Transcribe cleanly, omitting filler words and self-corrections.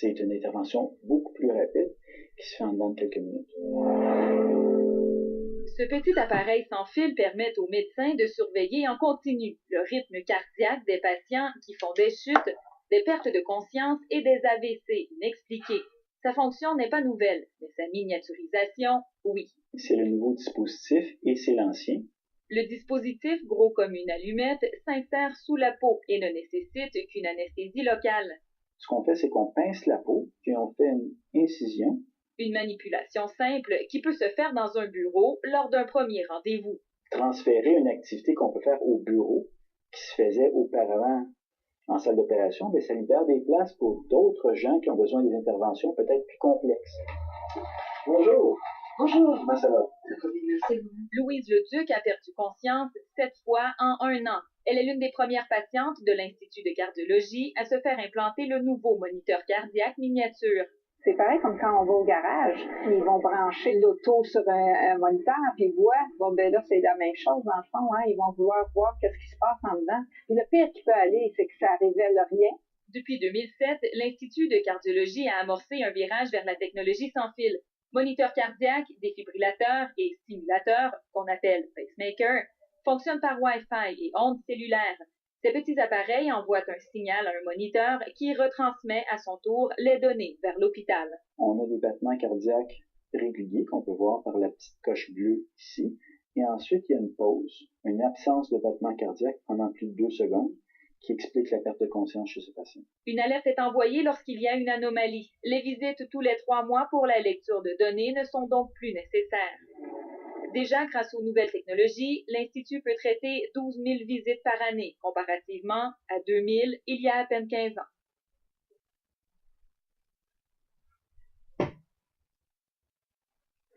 C'est une intervention beaucoup plus rapide qui se fait en dedans de quelques minutes. Ce petit appareil sans fil permet aux médecins de surveiller en continu le rythme cardiaque des patients qui font des chutes, des pertes de conscience et des AVC inexpliqués. Sa fonction n'est pas nouvelle, mais sa miniaturisation, oui. C'est le nouveau dispositif et c'est l'ancien. Le dispositif, gros comme une allumette, s'insère sous la peau et ne nécessite qu'une anesthésie locale. Ce qu'on fait, c'est qu'on pince la peau, puis on fait une incision. Une manipulation simple qui peut se faire dans un bureau lors d'un premier rendez-vous. Transférer une activité qu'on peut faire au bureau, qui se faisait auparavant en salle d'opération, mais ça libère des places pour d'autres gens qui ont besoin des interventions peut-être plus complexes. Bonjour. Bonjour. Comment ça va? Louise Leduc a perdu conscience 7 fois en 1 an. Elle est l'une des premières patientes de l'Institut de cardiologie à se faire implanter le nouveau moniteur cardiaque miniature. C'est pareil comme quand on va au garage, ils vont brancher l'auto sur un moniteur, puis ils voient, bon ben là c'est la même chose dans le fond, hein, ils vont vouloir voir qu'est-ce qui se passe en dedans. Puis le pire qui peut aller, c'est que ça révèle rien. Depuis 2007, l'Institut de cardiologie a amorcé un virage vers la technologie sans fil. Moniteurs cardiaques, défibrillateurs et stimulateurs, qu'on appelle pacemaker, fonctionnent par Wi-Fi et ondes cellulaires. Ces petits appareils envoient un signal à un moniteur qui retransmet à son tour les données vers l'hôpital. On a des battements cardiaques réguliers qu'on peut voir par la petite coche bleue ici. Et ensuite, il y a une pause, une absence de battement cardiaque pendant plus de 2 secondes qui explique la perte de conscience chez ce patient. Une alerte est envoyée lorsqu'il y a une anomalie. Les visites tous les 3 mois pour la lecture de données ne sont donc plus nécessaires. Déjà, grâce aux nouvelles technologies, l'Institut peut traiter 12 000 visites par année, comparativement à 2 000 il y a à peine 15 ans.